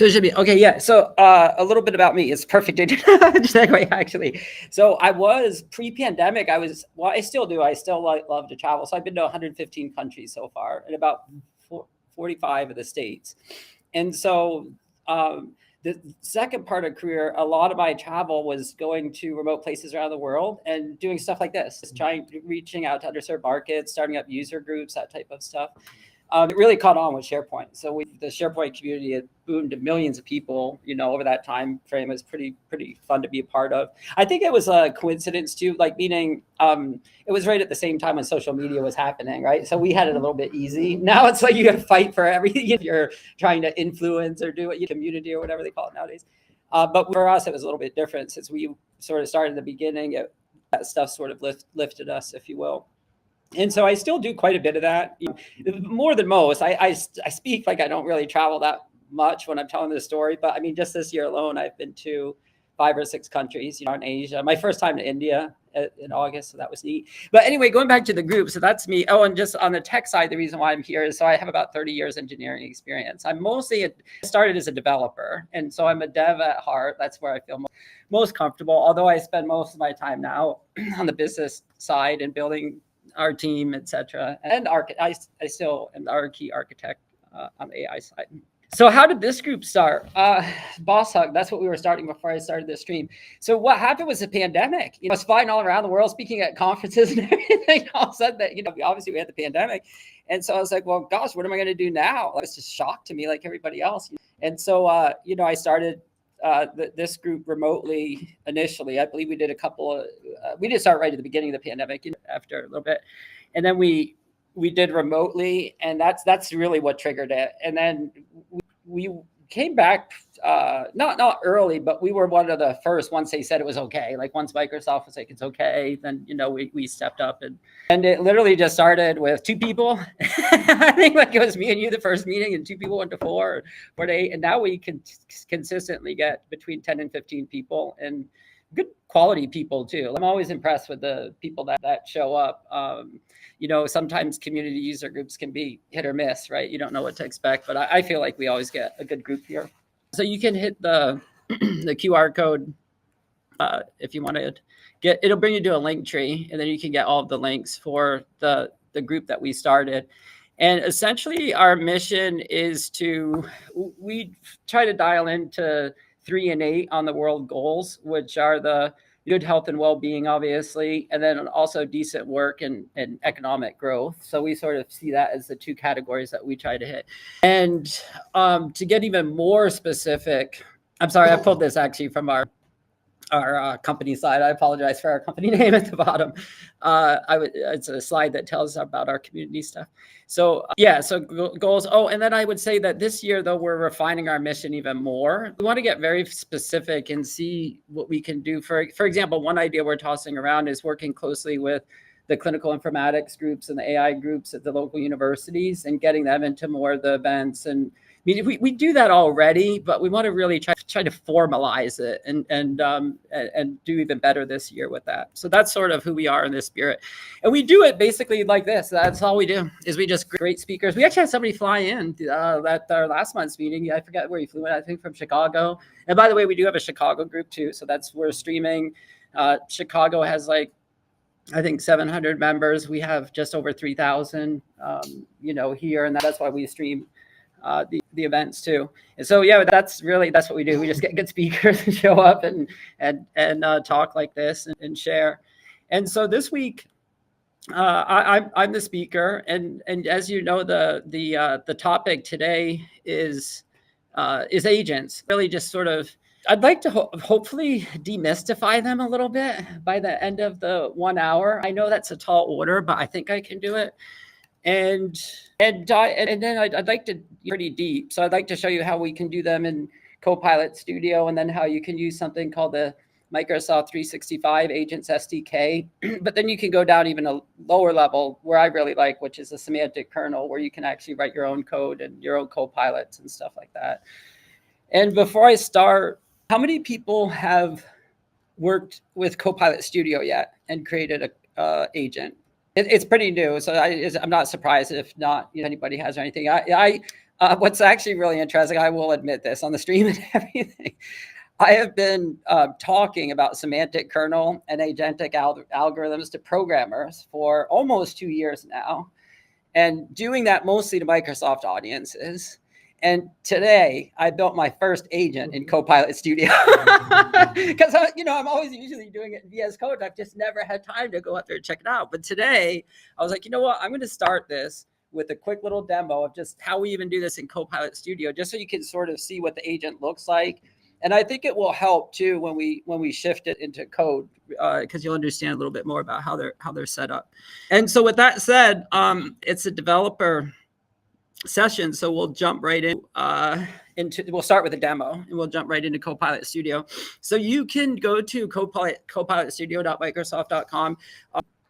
So it should be okay. Yeah. So a little bit about me. It's perfect segue, actually. So I was pre-pandemic. I still do. I still love to travel. So I've been to 115 countries so far, and about 45 of the states. And so the second part of career, a lot of my travel was going to remote places around the world and doing stuff like this, just reaching out to underserved markets, starting up user groups, that type of stuff. It really caught on with SharePoint. So the SharePoint community had boomed to millions of people, over that time frame. It was pretty fun to be a part of. I think it was a coincidence too, meaning it was right at the same time when social media was happening, right? So we had it a little bit easy. Now it's like you got to fight for everything if you're trying to influence or do what you community or whatever they call it nowadays. But for us, it was a little bit different since we sort of started in the beginning. That stuff sort of lifted us, if you will. And so I still do quite a bit of that, more than most. I speak like I don't really travel that much when I'm telling this story, but I mean, just this year alone, I've been to 5 or 6 countries, in Asia. My first time to India in August, so that was neat. But anyway, going back to the group, so that's me. Oh, and just on the tech side, the reason why I'm here is so I have about 30 years engineering experience. I'm started as a developer, and so I'm a dev at heart. That's where I feel most comfortable, although I spend most of my time now on the business side and building our team, etc. And I still am our key architect on the AI side. So how did this group start? Boss Hug, that's what we were starting before I started this stream. So what happened was the pandemic. I was flying all around the world, speaking at conferences and everything. All of a sudden, obviously we had the pandemic. And so I was like, well, gosh, what am I going to do now? It was just shock to me like everybody else. And so, I started this group remotely initially. I believe we did we did start right at the beginning of the pandemic, after a little bit. And then we did remotely, and that's really what triggered it. And then we came back, not early, but we were one of the first once they said it was okay. Like once Microsoft was like, it's okay, then, we stepped up and it literally just started with 2 people. I think it was me and you, the first meeting, and 2 people went to 4 to 8. And now we can consistently get between 10 and 15 people, and good quality people too. I'm always impressed with the people that show up. Sometimes community user groups can be hit or miss, right? You don't know what to expect, but I feel like we always get a good group here. So you can hit the QR code if you want to it'll bring you to a link tree, and then you can get all of the links for the group that we started. And essentially our mission is we try to dial into 3 and 8 on the world goals, which are the good health and well-being, obviously, and then also decent work and economic growth. So we sort of see that as the 2 categories that we try to hit. And to get even more specific, I'm sorry, I pulled this actually from our company side. I apologize for our company name at the bottom. It's a slide that tells about our community stuff. So goals. Oh, and then I would say that this year, though, we're refining our mission even more. We want to get very specific and see what we can do. For example, one idea we're tossing around is working closely with the clinical informatics groups and the AI groups at the local universities and getting them into more of the events. And I mean, we do that already, but we want to really try to formalize it and do even better this year with that. So that's sort of who we are in this spirit. And we do it basically like this. That's all we do, is we just great speakers. We actually had somebody fly in at our last month's meeting. I forget where he flew in, I think from Chicago. And by the way, we do have a Chicago group too. So we're streaming. Chicago has I think 700 members. We have just over 3,000, here. And that's why we stream the events too. And so that's what we do. We just get good speakers and show up and talk like this and share. And so this week I'm the speaker, and as you know, the topic today is agents. Really just sort of, I'd like to hopefully demystify them a little bit by the end of the 1 hour. I know that's a tall order, but I think I can do it. And then I'd like to pretty deep. So I'd like to show you how we can do them in Copilot Studio, and then how you can use something called the Microsoft 365 Agents SDK. But then you can go down even a lower level where I really like, which is a Semantic Kernel, where you can actually write your own code and your own copilots and stuff like that. And before I start, how many people have worked with Copilot Studio yet and created a agent? It's pretty new, so I'm not surprised if not anybody has or anything. What's actually really interesting, I will admit this on the stream and everything, I have been talking about semantic kernel and agentic algorithms to programmers for almost 2 years now, and doing that mostly to Microsoft audiences. And today I built my first agent in Copilot Studio because I'm always usually doing it in VS Code. I've just never had time to go out there and check it out. But today I was like, you know what? I'm going to start this with a quick little demo of just how we even do this in Copilot Studio, just so you can sort of see what the agent looks like. And I think it will help too when we shift it into code, because you'll understand a little bit more about how they're set up. And so with that said, it's a developer session, so we'll jump right in we'll start with a demo and we'll jump right into Copilot Studio. So you can go to copilotstudio.microsoft.com.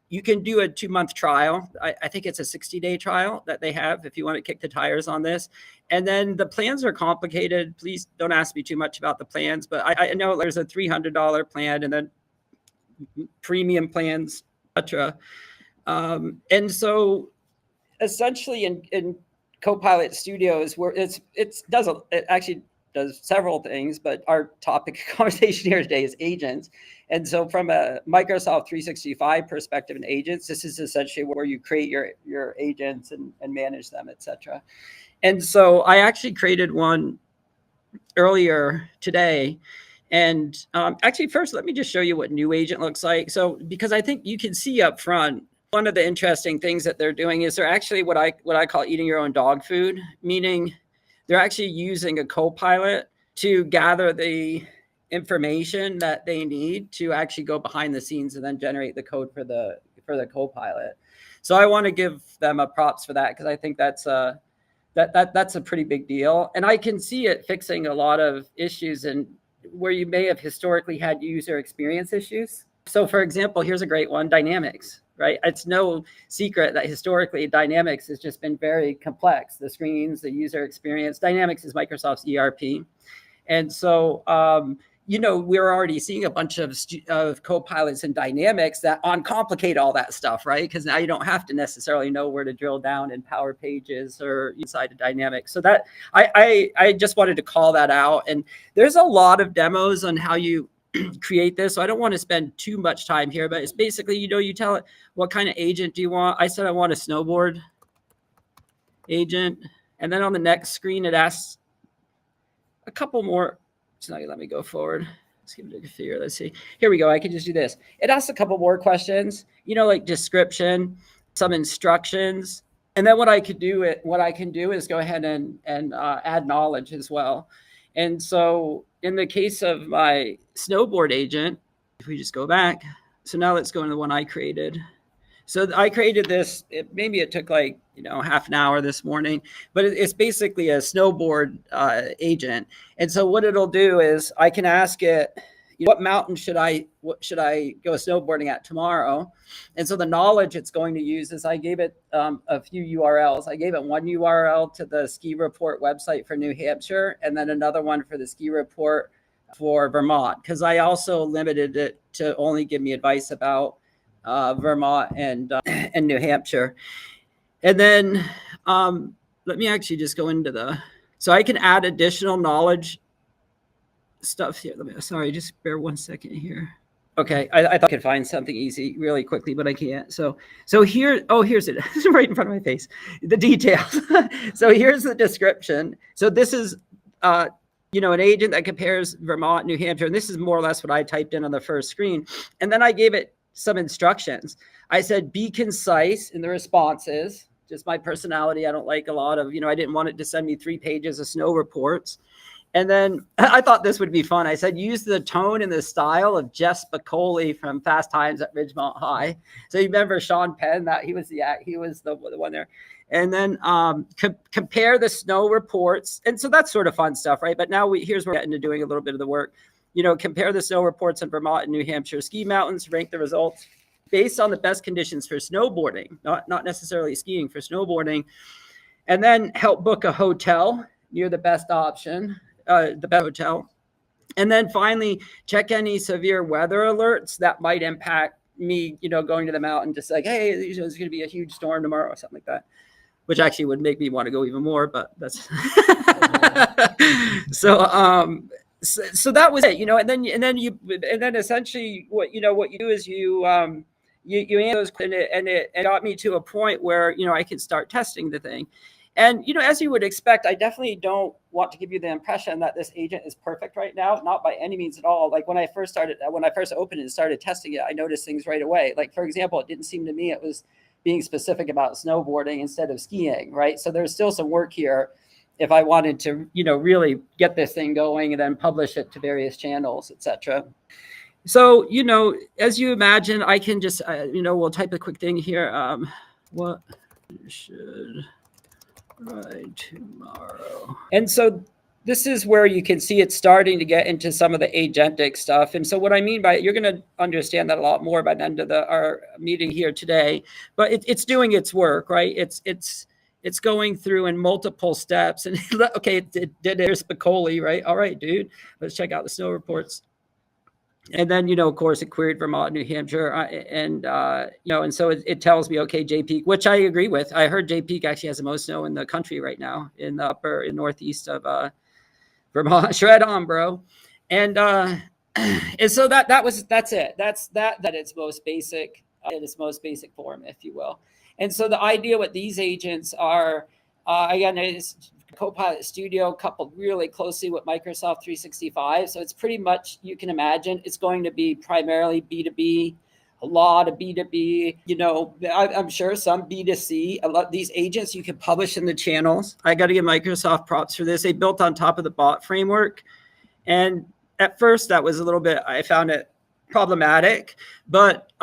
You can do a 2-month trial. I think it's a 60-day trial that they have if you want to kick the tires on this. And then the plans are complicated. Please don't ask me too much about the plans, but I know there's a $300 plan and then premium plans, etc. And so essentially in Copilot Studio is where it actually does several things, but our topic of conversation here today is agents. And so from a Microsoft 365 perspective and agents, this is essentially where you create your agents and manage them, etc. And so I actually created one earlier today. And actually, first, let me just show you what new agent looks like. So because I think you can see up front, one of the interesting things that they're doing is they're actually what I call eating your own dog food, meaning they're actually using a Copilot to gather the information that they need to actually go behind the scenes and then generate the code for the Copilot. So I want to give them a props for that, because I think that's a pretty big deal. And I can see it fixing a lot of issues and where you may have historically had user experience issues. So for example, here's a great one, dynamics, right? It's no secret that historically dynamics has just been very complex. The screens, the user experience. Dynamics is Microsoft's ERP. And so, we're already seeing a bunch of Copilots and Dynamics that uncomplicate all that stuff, right? Because now you don't have to necessarily know where to drill down in Power Pages or inside of Dynamics. So that I just wanted to call that out. And there's a lot of demos on how you create this. So I don't want to spend too much time here, but it's basically, you tell it what kind of agent do you want. I said I want a snowboard agent. And then on the next screen, it asks a couple more. It's not gonna let me go forward. Let's give it a configure. Let's see. Here we go. I can just do this. It asks a couple more questions, like description, some instructions. And then what I can do is go ahead and add knowledge as well. And so in the case of my snowboard agent, if we just go back, so now let's go into the one I created. So I created this, maybe it took like, half an hour this morning, but it's basically a snowboard agent. And so what it'll do is I can ask it, what mountain should I go snowboarding at tomorrow? And so the knowledge it's going to use is I gave it a few URLs. I gave it one URL to the ski report website for New Hampshire, and then another one for the ski report for Vermont, because I also limited it to only give me advice about Vermont and New Hampshire. And then let me actually just go into so I can add additional knowledge stuff here. Sorry, just bear 1 second here. Okay, I thought I could find something easy really quickly, but I can't. So here, here's it. It's right in front of my face. The details. So here's the description. So this is an agent that compares Vermont, New Hampshire, and this is more or less what I typed in on the first screen. And then I gave it some instructions. I said, be concise in the responses. Just my personality. I don't like a lot of, I didn't want it to send me 3 pages of snow reports. And then I thought this would be fun. I said, use the tone and the style of Jess Spicoli from Fast Times at Ridgemont High. So you remember Sean Penn, that he was the one there. And then compare the snow reports. And so that's sort of fun stuff, right? But now here's where we're getting to doing a little bit of the work. Compare the snow reports in Vermont and New Hampshire ski mountains, rank the results based on the best conditions for snowboarding, not necessarily skiing, for snowboarding, and then help book a hotel near the best option, the best hotel. And then finally, check any severe weather alerts that might impact me, going to the mountain, just like, hey, there's going to be a huge storm tomorrow or something like that. which actually would make me want to go even more, but that's so that was it, and then essentially what you do is you answer those, and it got me to a point where I could start testing the thing. And as you would expect, I definitely don't want to give you the impression that this agent is perfect right now. Not by any means at all. Like when I first opened it and started testing it, I noticed things right away. Like, for example, it didn't seem to me it was being specific about snowboarding instead of skiing, right? So there's still some work here if I wanted to, really get this thing going and then publish it to various channels, etc. So, as you imagine, I can just, we'll type a quick thing here. What should write tomorrow? And so this is where you can see it's starting to get into some of the agentic stuff. And so what I mean by it, you're going to understand that a lot more by the end of our meeting here today. But it's doing its work, right? It's going through in multiple steps. And okay, it did. There's Spicoli, right? All right, dude, let's check out the snow reports. And then, of course, it queried Vermont, New Hampshire, and so it tells me, okay, J-Peak, which I agree with. I heard J-Peak actually has the most snow in the country right now in the northeast of Vermont. Shred on, bro. And so that's it. That's its most basic, in its most basic form, if you will. And so the idea with these agents are, again, is Copilot Studio coupled really closely with Microsoft 365. So it's pretty much, you can imagine, it's going to be primarily B2B, a lot of B2B, I'm sure some B2C. A lot these agents you can publish in the channels. I got to give Microsoft props for this. They built on top of the bot framework. And at first that was a little bit, I found it problematic, but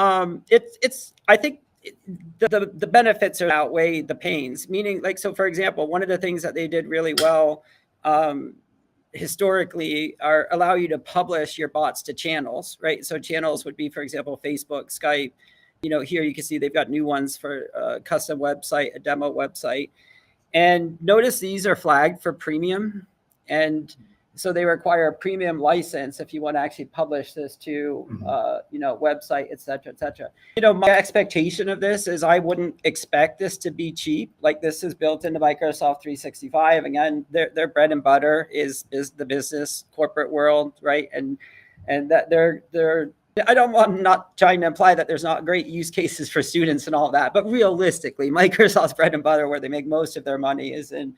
it's I think the benefits outweigh the pains, meaning, like, so for example, one of the things that they did really well historically are allow you to publish your bots to channels, right? So channels would be, for example, Facebook, Skype. Here you can see they've got new ones for a custom website, a demo website. And notice these are flagged for premium. And so they require a premium license if you want to actually publish this to, website, et cetera, et cetera. My expectation of this is I wouldn't expect this to be cheap. Like, this is built into Microsoft 365. Again, their bread and butter is the business corporate world, right? And that they're I'm not trying to imply that there's not great use cases for students and all that, but realistically, Microsoft's bread and butter, where they make most of their money, is in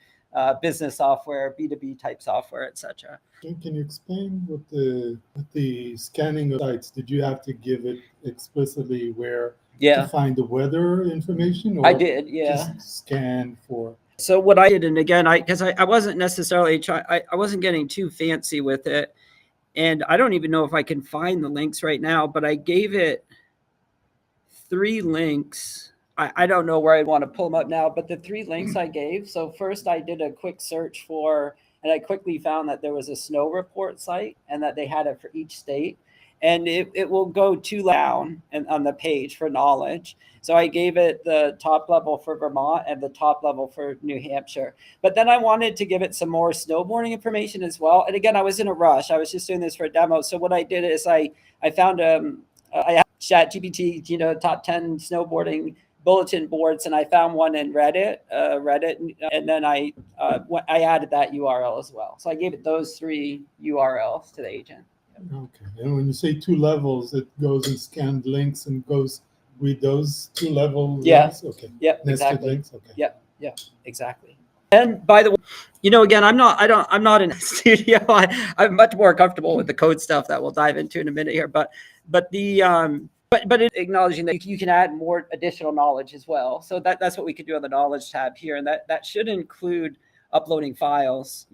business software, B2B type software, etc. Can you explain what the scanning of sites? Did you have to give it explicitly where to find the weather information? Or I did, yeah. Just scan for. So what I did, and again, because I wasn't necessarily I wasn't getting too fancy with it, and I don't even know if I can find the links right now, but I gave it 3 links. I don't know where I'd want to pull them up now, but the 3 links I gave. So first I did a quick search and I quickly found that there was a snow report site and that they had it for each state. And it will go 2 down on the page for knowledge. So I gave it the top level for Vermont and the top level for New Hampshire. But then I wanted to give it some more snowboarding information as well. And again, I was in a rush. I was just doing this for a demo. So what I did is I found I had ChatGPT, top 10 snowboarding bulletin boards, and I found one in Reddit, and then I added that URL as well. So I gave it those 3 URLs to the agent. Okay, and when you say 2 levels, it goes and scanned links and goes with those 2 levels. Yeah. Links? Okay. Yep. Nested Exactly. links. Okay. Yep. Yeah. Exactly. And by the way, again, I'm not in a studio. I'm much more comfortable with the code stuff that we'll dive into in a minute here. But it acknowledging that you can add more additional knowledge as well. So that's what we could do on the knowledge tab here, and that should include uploading files,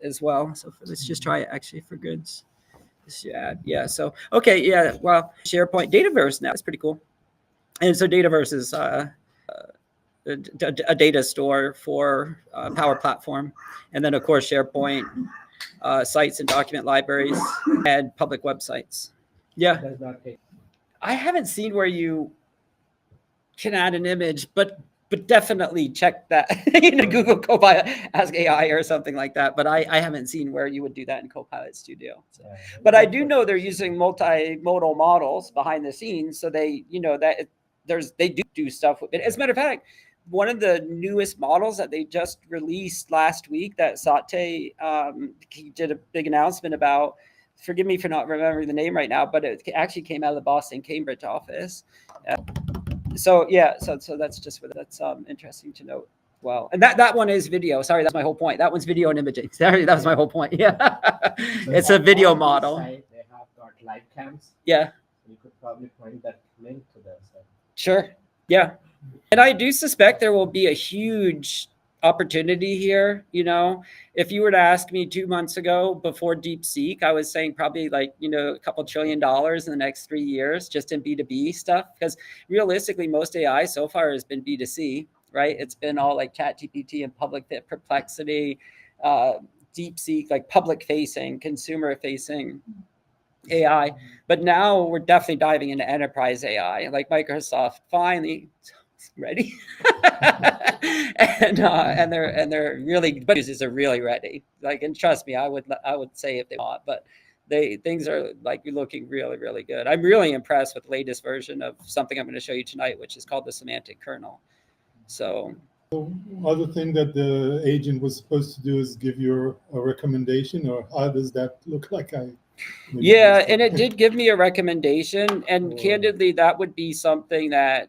as well. So let's just try it actually for goods. Yeah. So okay, yeah. Well, SharePoint Dataverse now is pretty cool, and so Dataverse is a data store for Power Platform, and then of course SharePoint sites and document libraries and public websites. Yeah. I haven't seen where you can add an image, but definitely check that Google Copilot, Ask AI or something like that. But I haven't seen where you would do that in Copilot Studio. So. But I do know they're using multimodal models behind the scenes, so they they do stuff with it. As a matter of fact, one of the newest models that they just released last week that Satya did a big announcement about. Forgive me for not remembering the name right now, but it actually came out of the Boston Cambridge office. So that's just that's interesting to note. Well, and that one is video. Sorry, that's my whole point. That one's video and imaging. Sorry, that was my whole point. Yeah, so it's a video model. They have got live cams. Yeah, you could probably point that link to their site. Sure. Yeah, and I do suspect there will be a huge opportunity here. You know, if you were to ask me 2 months ago before DeepSeek, I was saying probably like, a couple $1 trillion in the next 3 years just in B2B stuff, because realistically most AI so far has been B2C, right? It's been all like ChatGPT and public fit, Perplexity, DeepSeek, like public facing, consumer facing AI. But now we're definitely diving into enterprise AI, like Microsoft finally ready. and they're really, but users are really ready. Like, and trust me, I would say if they want, but things are like looking really, really good. I'm really impressed with the latest version of something I'm going to show you tonight, which is called the Semantic Kernel. So the other thing that the agent was supposed to do is give you a recommendation, or how does that look like? Yeah, and it did give me a recommendation, and candidly, that would be something that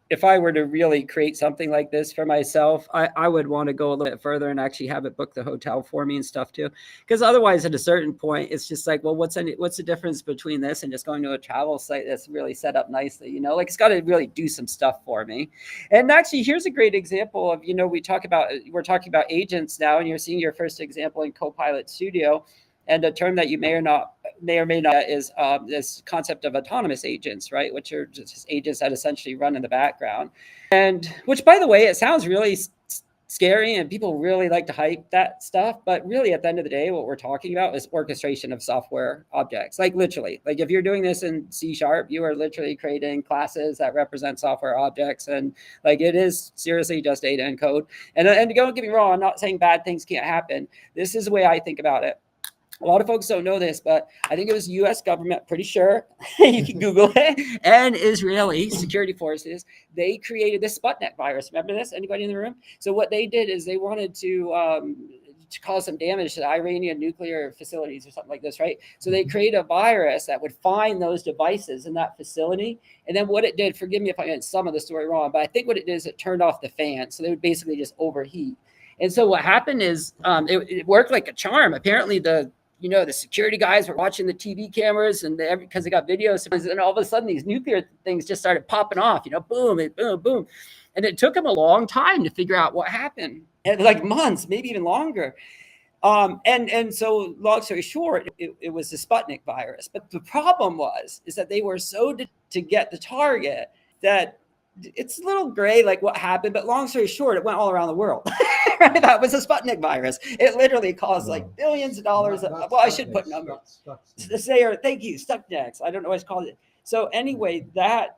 if I were to really create something like this for myself, I would want to go a little bit further and actually have it book the hotel for me and stuff too. Because otherwise, at a certain point, it's just like, well, what's the difference between this and just going to a travel site that's really set up nicely? Like it's got to really do some stuff for me. And actually, here's a great example of, we're talking about agents now, and you're seeing your first example in Copilot Studio. And a term that you may or may not is this concept of autonomous agents, right? Which are just agents that essentially run in the background. And which, by the way, it sounds really scary and people really like to hype that stuff. But really, at the end of the day, what we're talking about is orchestration of software objects. Like literally, like if you're doing this in C#, you are literally creating classes that represent software objects. And like it is seriously just data and code. And don't get me wrong, I'm not saying bad things can't happen. This is the way I think about it. A lot of folks don't know this, but I think it was U.S. government, pretty sure, you can Google it, and Israeli security forces, they created this Sputnik virus. Remember this? Anybody in the room? So what they did is they wanted to cause some damage to the Iranian nuclear facilities or something like this, right? So they created a virus that would find those devices in that facility. And then what it did, forgive me if I get some of the story wrong, but I think what it did is it turned off the fan. So they would basically just overheat. And so what happened is it worked like a charm. Apparently the security guys were watching the TV cameras and because they got videos, and all of a sudden these nuclear things just started popping off, boom, boom, boom. And it took them a long time to figure out what happened, and like months, maybe even longer. And so long story short, it was the Sputnik virus. But the problem is that they were so to get the target that it's a little gray, like what happened, but long story short, it went all around the world. Right? That was a Sputnik virus. It literally caused like billions of dollars. Well, I should put numbers. Thank you, Stuxnet. I don't know what it's called. So anyway, that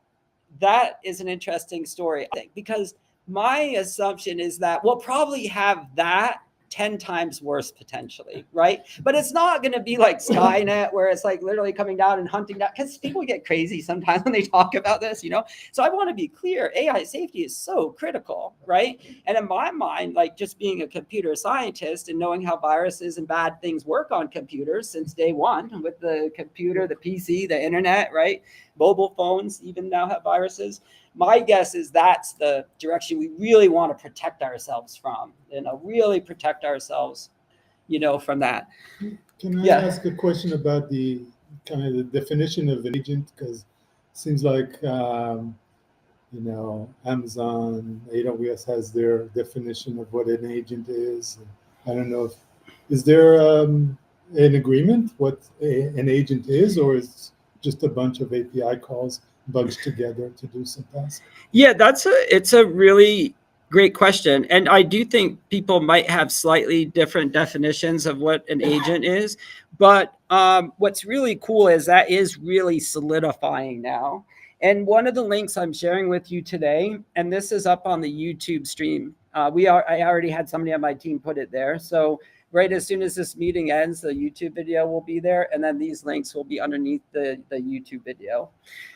is an interesting story, I think, because my assumption is that we'll probably have that 10 times worse potentially, right? But it's not going to be like Skynet where it's like literally coming down and hunting down, because people get crazy sometimes when they talk about this, So I want to be clear, AI safety is so critical, right? And in my mind, like just being a computer scientist and knowing how viruses and bad things work on computers since day one with the computer, the PC, the internet, right? Mobile phones even now have viruses. My guess is that's the direction we really want to protect ourselves from, really protect ourselves, from that. Can I ask a question about the kind of the definition of an agent? Because it seems like, Amazon, AWS has their definition of what an agent is. I don't know is there an agreement what an agent is, or is just a bunch of API calls bunched together to do some tasks? Yeah, it's a really great question. And I do think people might have slightly different definitions of what an agent is. But what's really cool is that is really solidifying now. And one of the links I'm sharing with you today, and this is up on the YouTube stream. I already had somebody on my team put it there. So right as soon as this meeting ends, the YouTube video will be there, and then these links will be underneath the YouTube video.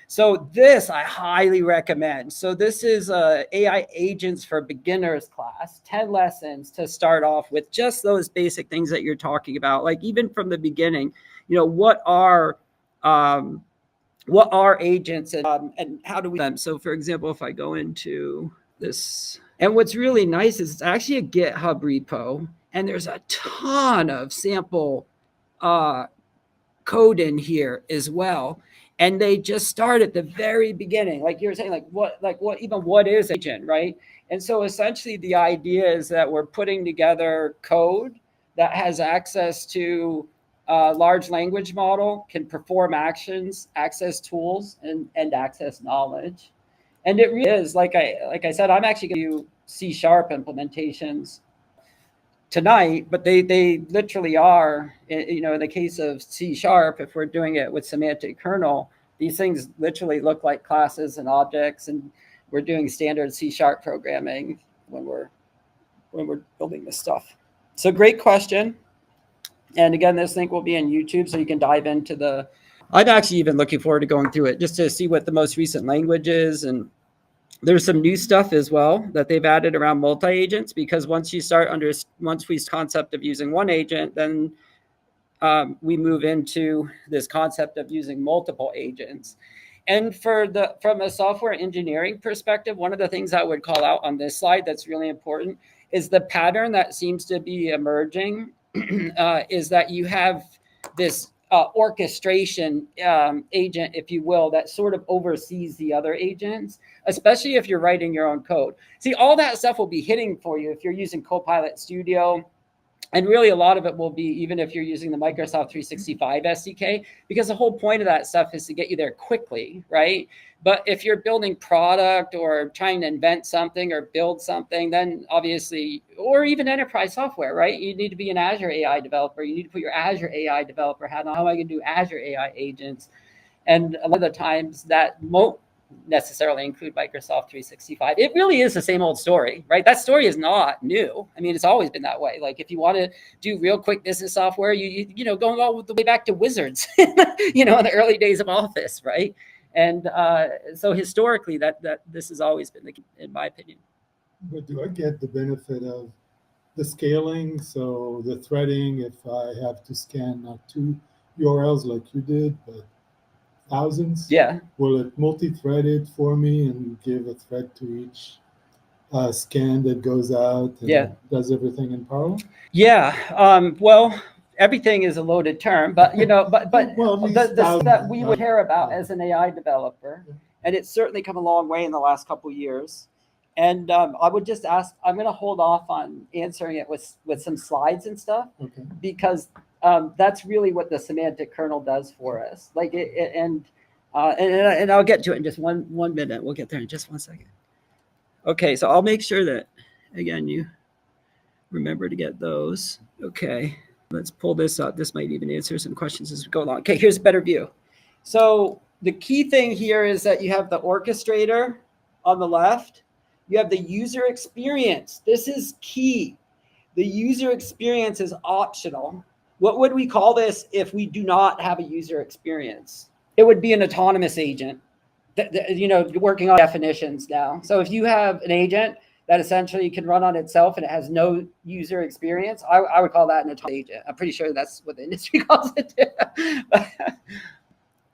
So this I highly recommend. So this is AI Agents for Beginners class, 10 lessons to start off with just those basic things that you're talking about. Like even from the beginning, what are agents and how do we them? So for example, if I go into this, and what's really nice is it's actually a GitHub repo, and there's a ton of sample code in here as well. And they just start at the very beginning, like you're saying, what is agent, right? And so essentially the idea is that we're putting together code that has access to a large language model, can perform actions, access tools, and access knowledge. And it really is, like I said, I'm actually going to do C# implementations tonight, but they literally are, in the case of C#, if we're doing it with Semantic Kernel, these things literally look like classes and objects, and we're doing standard C# programming when we're building this stuff. So great question. And again, this link will be on YouTube, so you can dive into I'm actually even looking forward to going through it just to see what the most recent language is. And there's some new stuff as well that they've added around multi-agents, because once we concept of using one agent, then we move into this concept of using multiple agents. And from a software engineering perspective, one of the things I would call out on this slide that's really important is the pattern that seems to be emerging is that you have this orchestration agent, if you will, that sort of oversees the other agents, especially if you're writing your own code. See, all that stuff will be hitting for you if you're using Copilot Studio. And really, a lot of it will be even if you're using the Microsoft 365 SDK, because the whole point of that stuff is to get you there quickly, right? But if you're building product or trying to invent something or build something, then obviously, or even enterprise software, right? You need to be an Azure AI developer. You need to put your Azure AI developer hat on. How am I going to do Azure AI agents? And a lot of the times that won't necessarily include Microsoft 365. It really is the same old story, right? That story is not new. I mean, it's always been that way. Like if you want to do real quick business software, you going all the way back to wizards, in the early days of Office, right? And so historically, that this has always been the key, in my opinion. But do I get the benefit of the scaling? So the threading, if I have to scan not 2 URLs like you did, but thousands, yeah, will it multi-thread it for me and give a thread to each scan that goes out and does everything in parallel? Yeah. Well, everything is a loaded term, but well, the that we would care about as an AI developer, and it's certainly come a long way in the last couple of years. And I would just ask, I'm going to hold off on answering it with some slides and stuff, because that's really what the semantic kernel does for us. Like and I'll get to it in just one minute. We'll get there in just 1 second. Okay, so I'll make sure that, again, you remember to get those. Okay, let's pull this up. This might even answer some questions as we go along. Okay, here's a better view. So the key thing here is that you have the orchestrator on the left. You have the user experience. This is key. The user experience is optional. What would we call this if we do not have a user experience? It would be an autonomous agent, working on definitions now. So if you have an agent that essentially can run on itself and it has no user experience, I would call that an autonomous agent. I'm pretty sure that's what the industry calls it.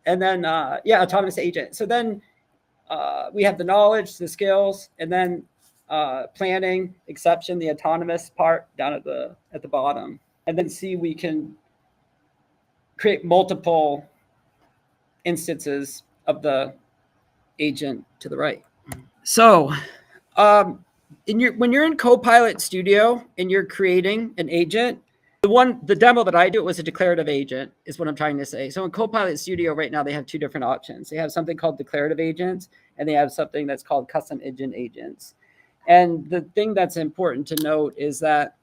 And then, autonomous agent. So then we have the knowledge, the skills, and then planning, exception, the autonomous part down at the bottom. And then we can create multiple instances of the agent to the right. So when you're in Copilot Studio and you're creating an agent, the demo that I do, it was a declarative agent, is what I'm trying to say. So in Copilot Studio right now, they have 2 different options. They have something called declarative agents, and they have something that's called custom agents. And the thing that's important to note is that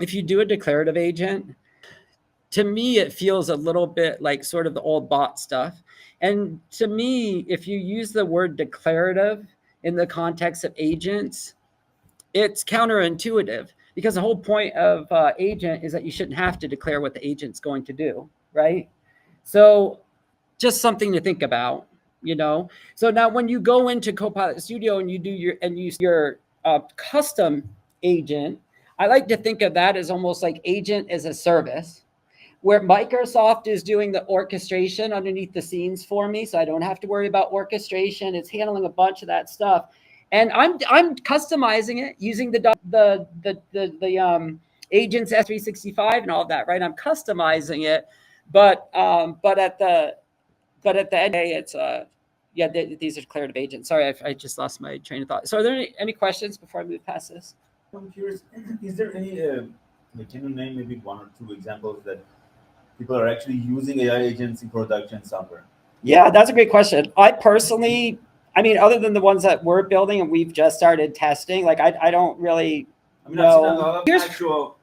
if you do a declarative agent, to me, it feels a little bit like sort of the old bot stuff. And to me, if you use the word declarative in the context of agents, it's counterintuitive, because the whole point of agent is that you shouldn't have to declare what the agent's going to do, right? So just something to think about, you know? So now when you go into Copilot Studio and you do your custom agent, I like to think of that as almost like agent as a service, where Microsoft is doing the orchestration underneath the scenes for me, so I don't have to worry about orchestration. It's handling a bunch of that stuff, and I'm customizing it using the agents S365 and all of that, right? I'm customizing it, but at the end of the day, it's yeah, these are declarative agents. Sorry, I just lost my train of thought. So are there any questions before I move past this? I'm curious, is there any, can you name maybe one or two examples that people are actually using AI agents in production somewhere? Yeah, that's a great question. I personally, I mean, other than the ones that we're building and we've just started testing, like I don't really I mean, I've seen a know. lot of actual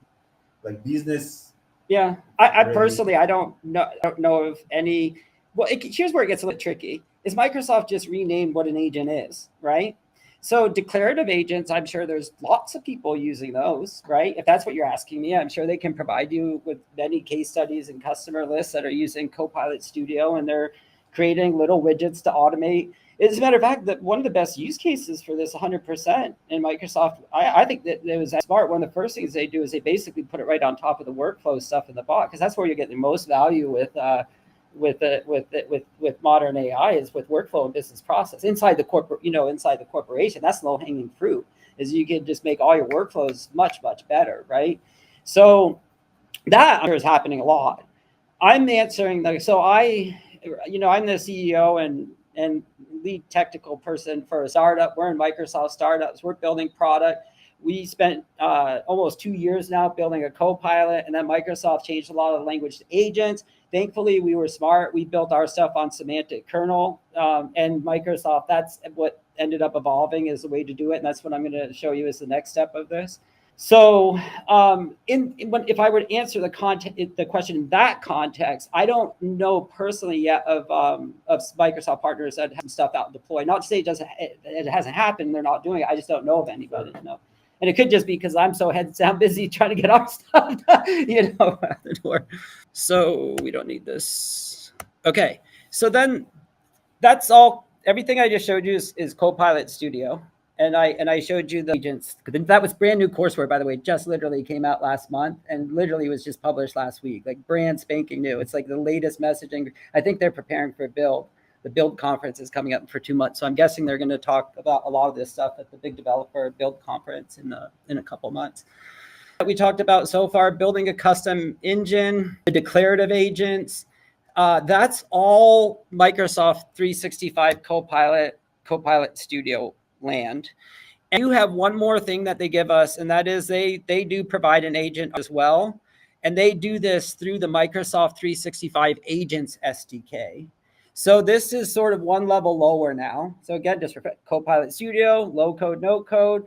like business. Yeah, I personally, I don't know of any. Well, here's where it gets a little tricky. Is Microsoft just renamed what an agent is, right? So declarative agents, I'm sure there's lots of people using those, right? If that's what you're asking me, I'm sure they can provide you with many case studies and customer lists that are using Copilot Studio, and they're creating little widgets to automate. As a matter of fact, that one of the best use cases for this 100% in Microsoft, I think that it was smart. One of the first things they do is they basically put it right on top of the workflow stuff in the bot, because that's where you get the most value with modern AI, is with workflow and business process inside the corporate, inside the corporation. That's low hanging fruit, is you can just make all your workflows much better, right? So that is happening a lot. I'm answering so I'm the CEO and lead technical person for a startup. We're in Microsoft startups. We're building product. We spent almost 2 years now building a Copilot, and then Microsoft changed a lot of the language to agents. Thankfully, we were smart. We built our stuff on Semantic Kernel, and Microsoft, that's what ended up evolving as a way to do it. And that's what I'm going to show you as the next step of this. So if I were to answer the question in that context, I don't know personally yet of Microsoft partners that have stuff out and deployed. Not to say it hasn't happened, they're not doing it. I just don't know of anybody. No. And it could just be because I'm so heads down busy trying to get our stuff, out the door. So we don't need this. Okay. So then that's all. Everything I just showed you is Copilot Studio. And I showed you the agents. That was brand new courseware, by the way. Just literally came out last month, and literally was just published last week. Like brand spanking new. It's like the latest messaging. I think they're preparing for Build. The Build conference is coming up for 2 months, so I'm guessing they're going to talk about a lot of this stuff at the big developer Build conference in a couple months. We talked about so far building a custom engine, the declarative agents. That's all Microsoft 365 Copilot Studio land. And you have one more thing that they give us, and that is they do provide an agent as well. And they do this through the Microsoft 365 Agents SDK. So this is sort of one level lower now. So again, just for Copilot Studio, low code, no code.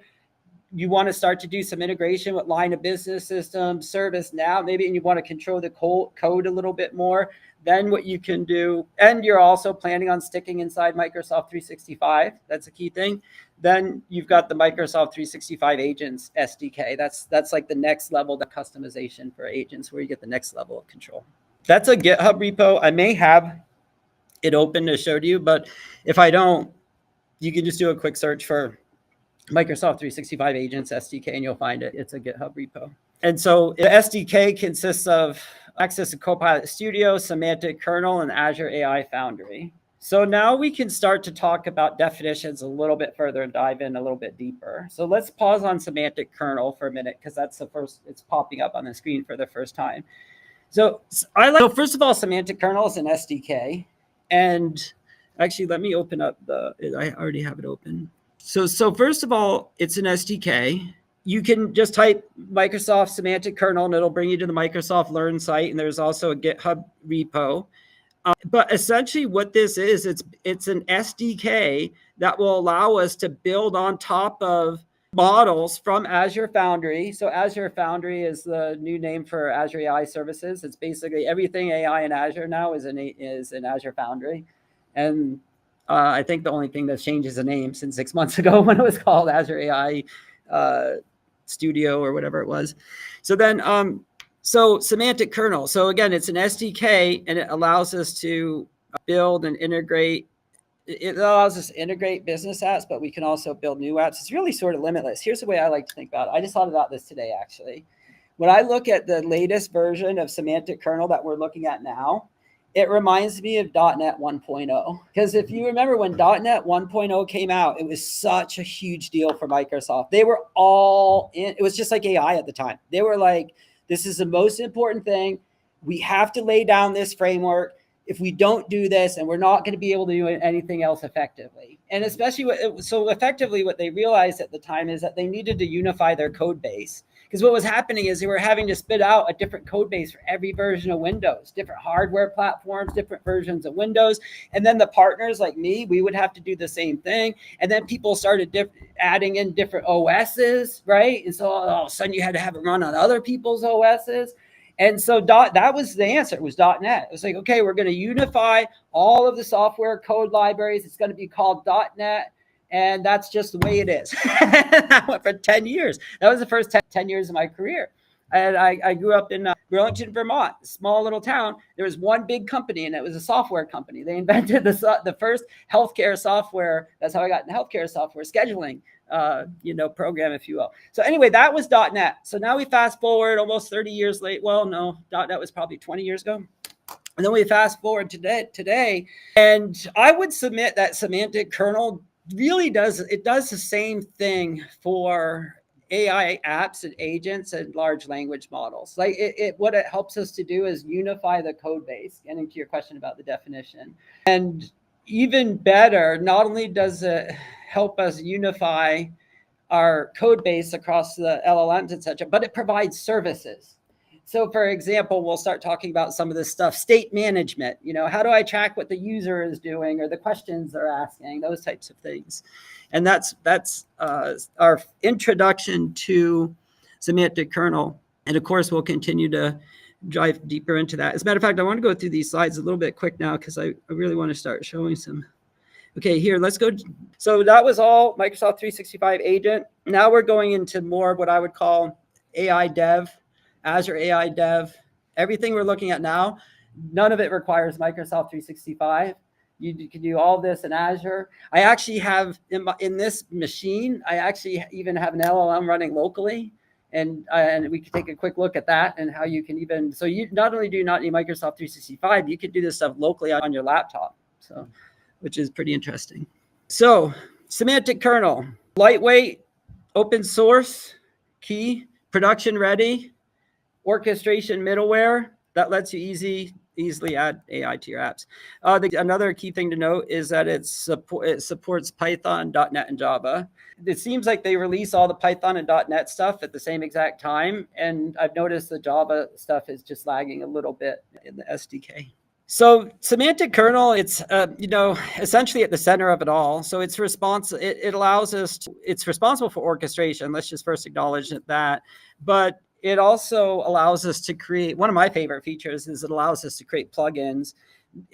You want to start to do some integration with line of business systems, ServiceNow, maybe, and you want to control the code a little bit more. Then what you can do, and you're also planning on sticking inside Microsoft 365. That's a key thing. Then you've got the Microsoft 365 Agents SDK. That's like the next level, the customization for agents, where you get the next level of control. That's a GitHub repo. I may have it open to show to you, but if I don't, you can just do a quick search for Microsoft 365 Agents SDK, and you'll find it. It's a GitHub repo. And so the SDK consists of access to Copilot Studio, Semantic Kernel, and Azure AI Foundry. So now we can start to talk about definitions a little bit further and dive in a little bit deeper. So let's pause on Semantic Kernel for a minute, because that's the first, it's popping up on the screen for the first time. So first of all, Semantic Kernel is an SDK. And actually, let me open up I already have it open. So first of all, it's an SDK. You can just type Microsoft Semantic Kernel, and it'll bring you to the Microsoft Learn site. And there's also a GitHub repo. But essentially what this is, it's an SDK that will allow us to build on top of models from Azure Foundry. So Azure Foundry is the new name for Azure AI services. It's basically everything AI in Azure now is in Azure Foundry. And I think the only thing that's changed is the name since 6 months ago when it was called Azure AI Studio or whatever it was. So then, so Semantic Kernel. So again, it's an SDK, and it allows us to build and integrate. It allows us to integrate business apps, but we can also build new apps. It's really sort of limitless. Here's the way I like to think about it. I just thought about this today, actually. When I look at the latest version of Semantic Kernel that we're looking at now, it reminds me of .NET 1.0. Because if you remember when .NET 1.0 came out, it was such a huge deal for Microsoft. They were all in. It was just like AI at the time. They were like, this is the most important thing. We have to lay down this framework. If we don't do this, and we're not going to be able to do anything else effectively. And especially, so effectively what they realized at the time is that they needed to unify their code base. Because what was happening is they were having to spit out a different code base for every version of Windows, different hardware platforms, different versions of Windows. And then the partners like me, we would have to do the same thing. And then people started adding in different OSs, right? And so all of a sudden you had to have it run on other people's OSs. And so that was the answer. It was .NET. It was like, okay, we're going to unify all of the software code libraries. It's going to be called .NET. And that's just the way it is. That went for 10 years. That was the first 10 years of my career. And I grew up in Burlington, Vermont, a small little town. There was one big company, and it was a software company. They invented the first healthcare software. That's how I got into healthcare software scheduling, program, if you will. So anyway, that was .NET. So now we fast forward almost 30 years late. Well, no, .NET was probably 20 years ago. And then we fast forward to today. And I would submit that Semantic Kernel really does the same thing for AI apps and agents and large language models. Like what it helps us to do is unify the code base, getting to your question about the definition. And even better, not only does it help us unify our code base across the LLMs, etc., but it provides services. So for example, we'll start talking about some of this stuff, state management, how do I track what the user is doing or the questions they're asking, those types of things. And that's our introduction to Semantic Kernel. And of course, we'll continue to dive deeper into that. As a matter of fact, I want to go through these slides a little bit quick now because I really want to start showing some. Okay, here, let's go. So that was all Microsoft 365 agent. Now we're going into more of what I would call AI dev, Azure AI dev. Everything we're looking at now, none of it requires Microsoft 365. You can do all this in Azure. I actually have in this machine, I actually even have an LLM running locally. And we can take a quick look at that and how you can even, so you not only do you not need Microsoft 365, you could do this stuff locally on your laptop. So, which is pretty interesting. So Semantic Kernel, lightweight, open source, key, production ready, orchestration middleware that lets you easily add AI to your apps. Another key thing to note is that it supports Python, .NET, and Java. It seems like they release all the Python and .NET stuff at the same exact time, and I've noticed the Java stuff is just lagging a little bit in the SDK. So Semantic Kernel, it's essentially at the center of it all. So it's responsible for orchestration. Let's just first acknowledge that. But it also allows us to create, one of my favorite features is it allows us to create plugins.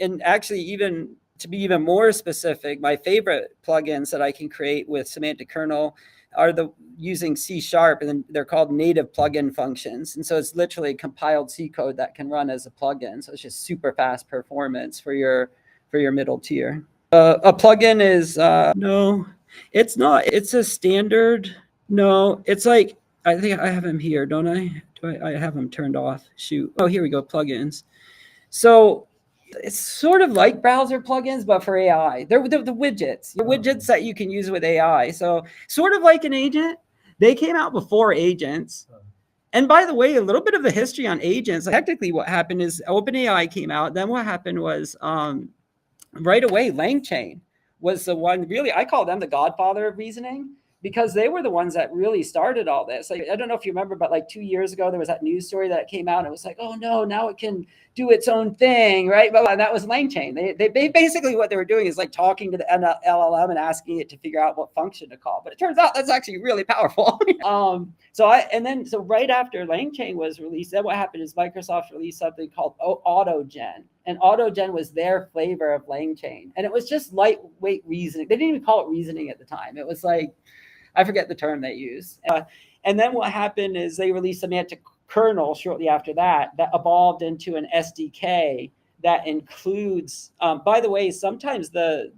And actually, even to be even more specific, my favorite plugins that I can create with Semantic Kernel are using C# and they're called native plugin functions. And so it's literally compiled C code that can run as a plugin. So it's just super fast performance for your middle tier. A plugin is, no, it's not. It's a standard. No, it's like, I think I have them here, don't I? I have them turned off? Shoot. Oh, here we go, plugins. So it's sort of like browser plugins, but for AI. They're the widgets. The widgets that you can use with AI. So sort of like an agent. They came out before agents. And by the way, a little bit of the history on agents. Technically, what happened is OpenAI came out. Then what happened was right away, LangChain was the one, really, I call them the godfather of reasoning, because they were the ones that really started all this. Like, I don't know if you remember, but like 2 years ago, there was that news story that came out. And it was like, oh no, now it can do its own thing, right? And that was LangChain. They basically, what they were doing is like talking to the LLM and asking it to figure out what function to call. But it turns out that's actually really powerful. So right after LangChain was released, then what happened is Microsoft released something called AutoGen. And AutoGen was their flavor of LangChain. And it was just lightweight reasoning. They didn't even call it reasoning at the time. It was like, I forget the term they use. And then what happened is they released Semantic Kernel shortly after that evolved into an SDK that includes, by the way, sometimes the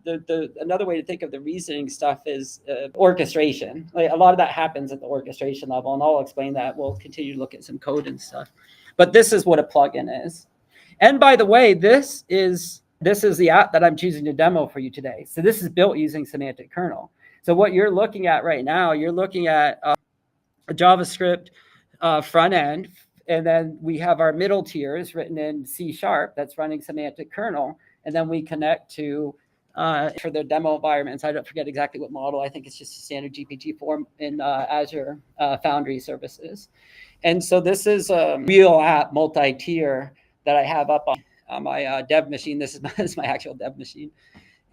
another way to think of the reasoning stuff is orchestration. Like a lot of that happens at the orchestration level, and I'll explain that. We'll continue to look at some code and stuff. But this is what a plugin is. And by the way, this is the app that I'm choosing to demo for you today. So this is built using Semantic Kernel. So what you're looking at right now, you're looking at a JavaScript front end, and then we have our middle tiers written in C# that's running Semantic Kernel, and then we connect to for the demo environments. I don't forget exactly what model. I think it's just a standard GPT-4 in Azure Foundry services. And so this is a real app, multi-tier, that I have up on my dev machine. This is my actual dev machine.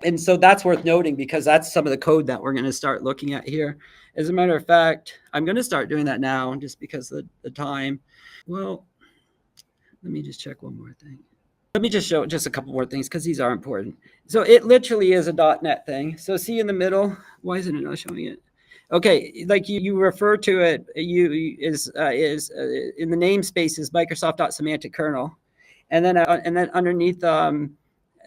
And so that's worth noting because that's some of the code that we're going to start looking at here. As a matter of fact, I'm going to start doing that now just because of the time. Well, let me just check one more thing. Let me just show just a couple more things because these are important. So it literally is a .NET thing. So see in the middle, why isn't it not showing it? Okay, like you refer to it, is in the namespace is Microsoft.semantic kernel, and then underneath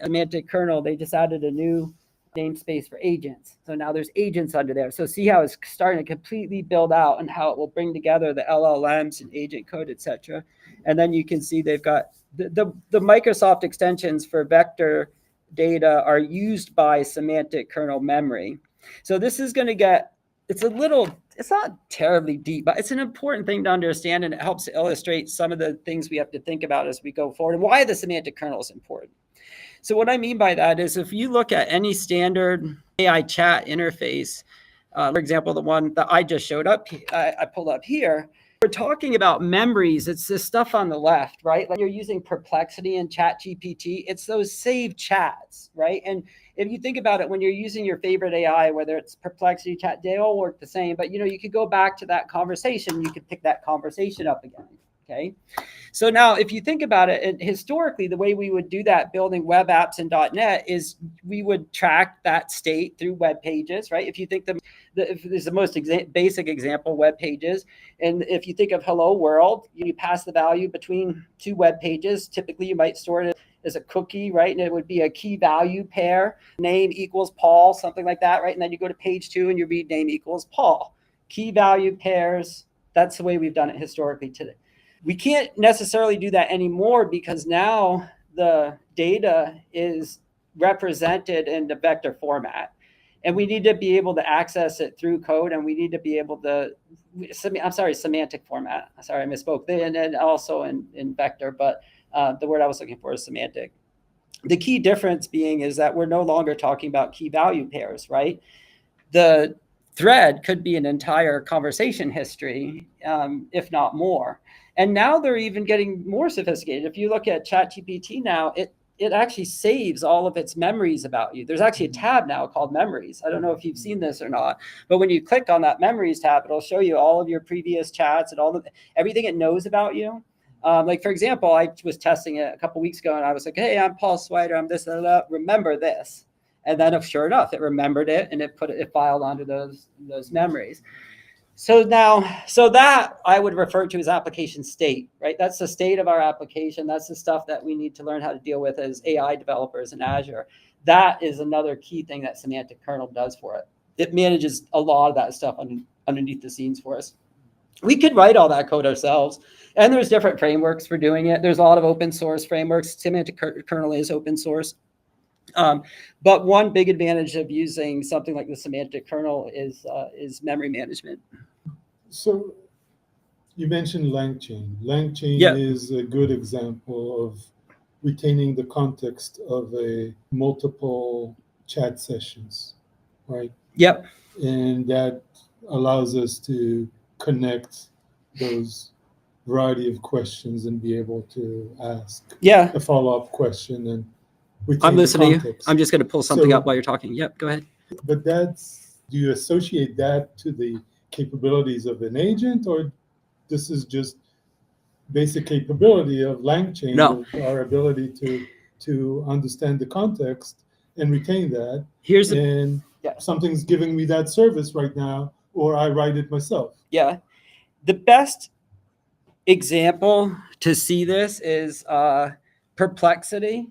Semantic Kernel, they just added a new namespace for agents. So now there's agents under there. So see how it's starting to completely build out and how it will bring together the LLMs and agent code, etc. And then you can see they've got the Microsoft extensions for vector data are used by Semantic Kernel memory. So this is going to get, it's not terribly deep, but it's an important thing to understand, and it helps to illustrate some of the things we have to think about as we go forward and why the Semantic Kernel is important. So what I mean by that is if you look at any standard AI chat interface, for example, the one that I just showed up, I pulled up here, we're talking about memories. It's this stuff on the left, right? Like you're using Perplexity and ChatGPT. It's those saved chats, right? And if you think about it, when you're using your favorite AI, whether it's Perplexity, Chat, they all work the same. But you could go back to that conversation. You could pick that conversation up again. Okay. So now if you think about it, and historically, the way we would do that building web apps in .NET is we would track that state through web pages, right? If you think if there's the most basic example, web pages. And if you think of hello world, you pass the value between two web pages. Typically, you might store it as a cookie, right? And it would be a key value pair, name equals Paul, something like that, right? And then you go to page 2 and you read name equals Paul. Key value pairs, that's the way we've done it historically today. We can't necessarily do that anymore because now the data is represented in the vector format. And we need to be able to access it through code, and we need to be able to, semantic format. Sorry, I misspoke. And then also in vector, but the word I was looking for is semantic. The key difference being is that we're no longer talking about key value pairs, right? The thread could be an entire conversation history, if not more. And now they're even getting more sophisticated. If you look at ChatGPT now, it actually saves all of its memories about you. There's actually a tab now called Memories. I don't know if you've seen this or not, but when you click on that Memories tab, it'll show you all of your previous chats and everything it knows about you. Like, for example, I was testing it a couple weeks ago, and I was like, hey, I'm Paul Swider. I'm this, remember this. And then sure enough, it remembered it, and it filed onto those memories. So that I would refer to as application state, right? That's the state of our application. That's the stuff that we need to learn how to deal with as AI developers in Azure. That is another key thing that Semantic Kernel does for it. It manages a lot of that stuff underneath the scenes for us. We could write all that code ourselves, and there's different frameworks for doing it. There's a lot of open source frameworks. Semantic Kernel is open source. But one big advantage of using something like the Semantic Kernel is memory management. So you mentioned LangChain. LangChain is a good example of retaining the context of a multiple chat sessions, right? Yep. And that allows us to connect those variety of questions and be able to ask a follow-up question and I'm listening. I'm just going to pull something up while you're talking. Yep, go ahead. But do you associate that to the capabilities of an agent, or this is just basic capability of LangChain, No. our ability to understand the context and retain that? Here's something's giving me that service right now, or I write it myself. Yeah. The best example to see this is Perplexity.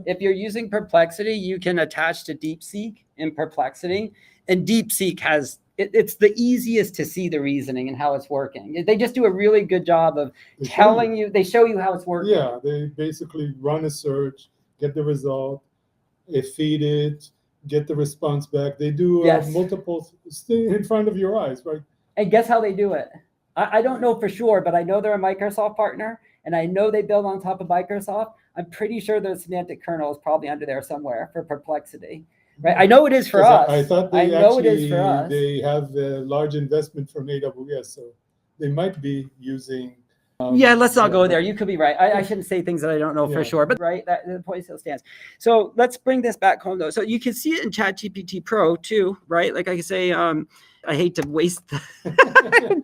If you're using Perplexity, you can attach to DeepSeek in Perplexity, and DeepSeek has it's the easiest to see the reasoning and how it's working. They just do a really good job of telling you. They show you how it's working. Yeah, they basically run a search, get the result, they feed it, get the response back. They do Yes. multiple things in front of your eyes, right? And guess how they do it? I don't know for sure, but I know they're a Microsoft partner, and I know they build on top of Microsoft. I'm pretty sure the Semantic Kernel is probably under there somewhere for Perplexity. Right? I know it is for 'Cause us. I thought they know actually it is for us. they have a large investment from AWS, so they might be using. Yeah, let's not go there. You could be right. I shouldn't say things that I don't know for Yeah. sure, but right, that the point still stands. So let's bring this back home though. So you can see it in ChatGPT Pro too, right? Like I can say, I hate to waste the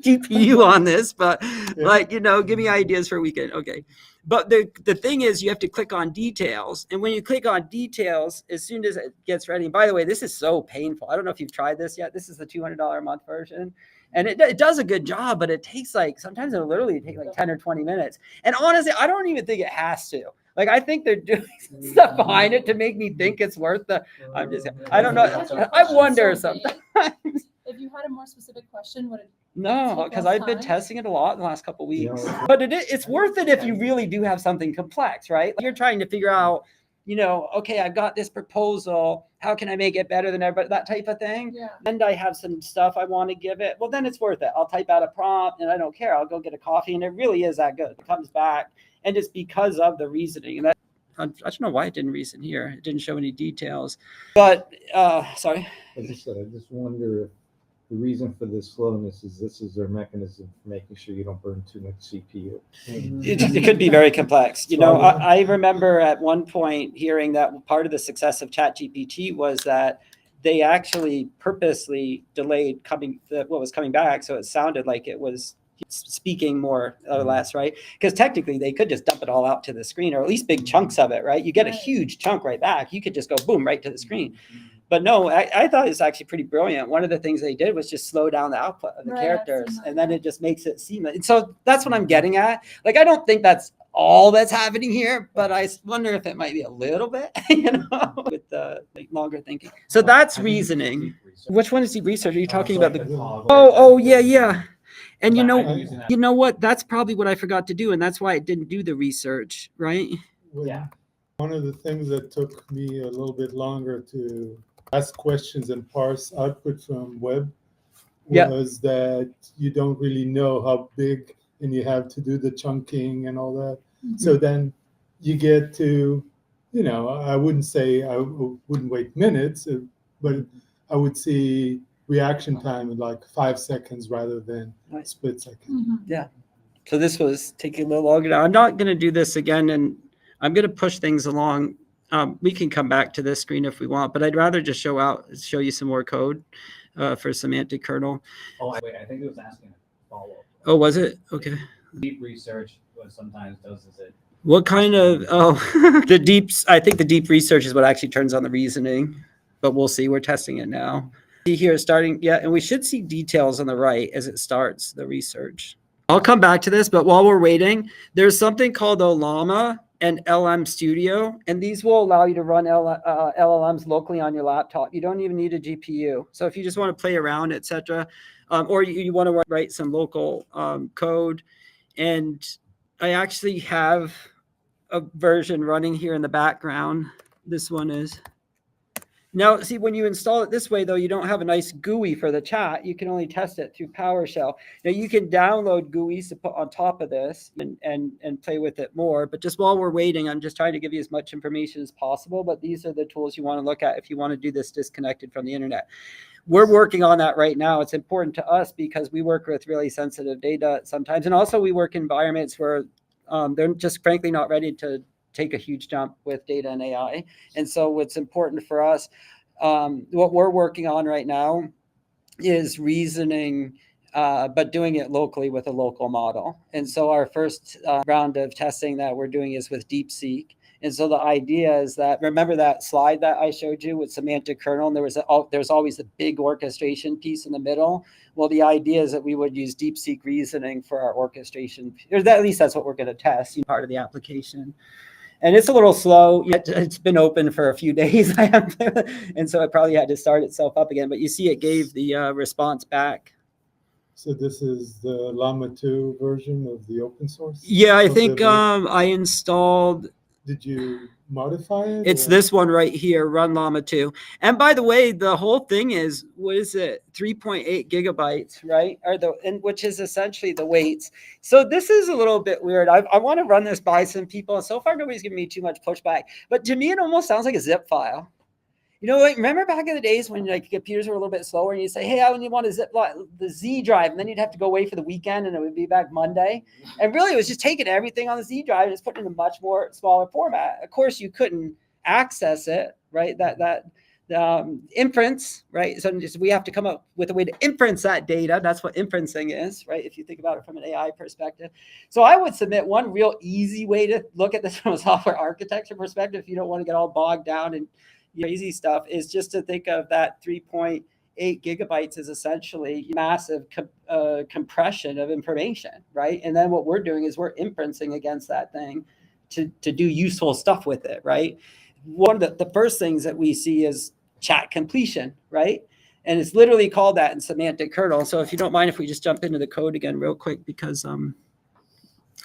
GPU on this, but like, give me ideas for a weekend. Okay. But the thing is, you have to click on details. And when you click on details, as soon as it gets ready, and by the way, this is so painful. I don't know if you've tried this yet. This is the $200 a month version. And it does a good job, but it takes sometimes it'll literally take 10 or 20 minutes. And honestly, I don't even think it has to. Like, I think they're doing stuff behind it to make me think it's worth I don't know. I wonder sometimes. If you had a more specific question, would it? No, because I've been testing it a lot in the last couple of weeks. Yeah. But it's worth it if you really do have something complex, right? You're trying to figure out, okay, I've got this proposal. How can I make it better than everybody? That type of thing. Yeah. And I have some stuff I want to give it. Well, then it's worth it. I'll type out a prompt and I don't care. I'll go get a coffee and it really is that good. It comes back and it's because of the reasoning. And I don't know why it didn't reason here. It didn't show any details. But, sorry. As I said, I just wonder if the reason for this slowness is this is their mechanism for making sure you don't burn too much CPU. It could be very complex. I remember at one point hearing that part of the success of ChatGPT was that they actually purposely delayed what was coming back, so it sounded like it was speaking more or less, right? Because technically they could just dump it all out to the screen, or at least big chunks of it, right? You get a huge chunk right back. You could just go boom right to the screen. But no, I thought it was actually pretty brilliant. One of the things they did was just slow down the output of the characters, and then it just makes it seamless. And so that's what I'm getting at. Like, I don't think that's all that's happening here, but I wonder if it might be a little bit, with the longer thinking. So that's reasoning. Which one is deep research? Are you talking about yeah. And you know what? That's probably what I forgot to do, and that's why I didn't do the research, right? Yeah. One of the things that took me a little bit longer to ask questions and parse output from web was that you don't really know how big, and you have to do the chunking and all that. Mm-hmm. So then you get to, I wouldn't say I wouldn't wait minutes, but I would see reaction time in like 5 seconds rather than a split second. Mm-hmm. Yeah. So this was taking a little longer. Now, I'm not going to do this again, and I'm going to push things along. We can come back to this screen if we want, but I'd rather just show you some more code for Semantic Kernel. Oh, wait, I think it was asking a follow-up. Oh, was it? Okay. Deep research, what sometimes does is it. What kind of, I think the deep research is what actually turns on the reasoning, but we'll see. We're testing it now. See here starting, and we should see details on the right as it starts the research. I'll come back to this, but while we're waiting, there's something called Ollama and LM Studio, and these will allow you to run LLMs locally on your laptop. You don't even need a GPU. So if you just want to play around, etc., or you want to write some local code, and I actually have a version running here in the background. This one is. Now, see, when you install it this way, though, you don't have a nice GUI for the chat. You can only test it through PowerShell. Now, you can download GUIs to put on top of this and play with it more. But just while we're waiting, I'm just trying to give you as much information as possible. But these are the tools you want to look at if you want to do this disconnected from the internet. We're working on that right now. It's important to us because we work with really sensitive data sometimes. And also, we work in environments where they're just frankly not ready to take a huge jump with data and AI. And so what's important for us, what we're working on right now is reasoning, but doing it locally with a local model. And so our first round of testing that we're doing is with DeepSeek. And so the idea is that, remember that slide that I showed you with semantic kernel, and there's always a big orchestration piece in the middle. Well, the idea is that we would use DeepSeek reasoning for our orchestration, or at least that's what we're going to test, part of the application. And it's a little slow. It's been open for a few days, and so it probably had to start itself up again. But you see, it gave the response back. So this is the Llama 2 version of the open source? Yeah, I think I installed. Did you modify it? It's this one right here, Run Llama 2. And by the way, the whole thing is, what is it? 3.8 gigabytes, right? Which is essentially the weights. So this is a little bit weird. I want to run this by some people. So far, nobody's giving me too much pushback. But to me, it almost sounds like a zip file. You know, like, remember back in the days when like computers were a little bit slower and you say, hey, I only want to zip the Z drive, and then you'd have to go away for the weekend and it would be back Monday. And really it was just taking everything on the Z drive and just putting it in a much more smaller format. Of course, you couldn't access it, right? That inference, right? So we have to come up with a way to inference that data. That's what inferencing is, right? If you think about it from an AI perspective. So I would submit one real easy way to look at this from a software architecture perspective, if you don't want to get all bogged down in crazy stuff, is just to think of that 3.8 gigabytes as essentially massive compression of information, right? And then what we're doing is we're inferencing against that thing to do useful stuff with it, right? One of the first things that we see is chat completion, right? And it's literally called that in semantic kernel. So if you don't mind, if we just jump into the code again real quick, because we're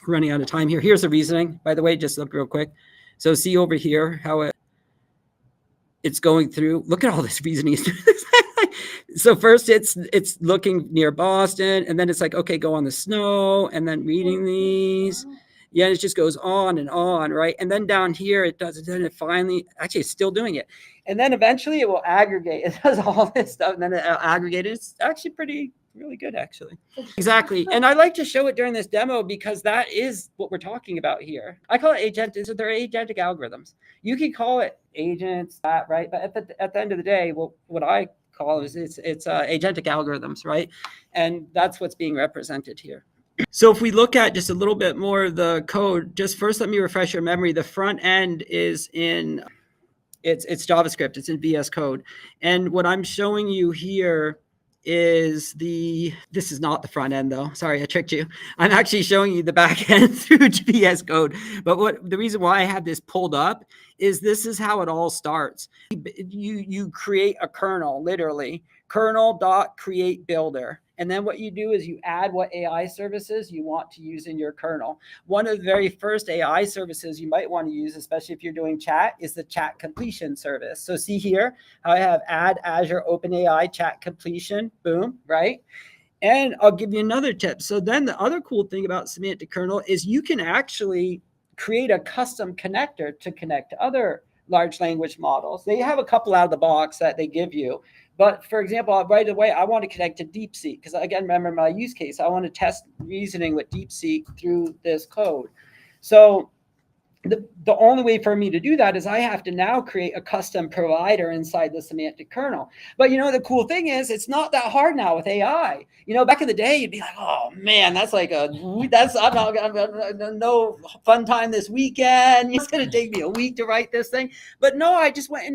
running out of time here. Here's the reasoning, by the way, just look real quick. So see over here how it's going through. Look at all this reasoning. So first it's looking near Boston, and then it's like, okay, go on the snow, and then reading these. Yeah, it just goes on and on, right? And then down here it does it, then it finally, actually it's still doing it. And then eventually it will aggregate. It does all this stuff, and then it'll aggregate. It's actually really good, actually. Exactly. And I like to show it during this demo because that is what we're talking about here. I call it agentic. So they're agentic algorithms. You can call it agents, right? But at the end of the day, what I call it is it's agentic algorithms, right? And that's what's being represented here. So if we look at just a little bit more of the code, just first let me refresh your memory. The front end is in it's JavaScript. It's in VS Code. And what I'm showing you here is this is not the front end though. Sorry, I tricked you. I'm actually showing you the back end through VS Code. But the reason why I have this pulled up is this is how it all starts. You create a kernel, literally, kernel.createBuilder. And then what you do is you add what AI services you want to use in your kernel. One of the very first AI services you might want to use, especially if you're doing chat, is the chat completion service. So see here how I have add Azure OpenAI chat completion, boom, right? And I'll give you another tip. So then the other cool thing about semantic kernel is you can actually create a custom connector to connect to other large language models. They have a couple out of the box that they give you. But for example, right away, I want to connect to DeepSeek because, again, remember my use case. I want to test reasoning with DeepSeek through this code. So the only way for me to do that is I have to now create a custom provider inside the semantic kernel. But you know, the cool thing is it's not that hard now with AI. You know, back in the day, you'd be like, oh man, that's I'm not no fun time this weekend. It's going to take me a week to write this thing. But no, I just went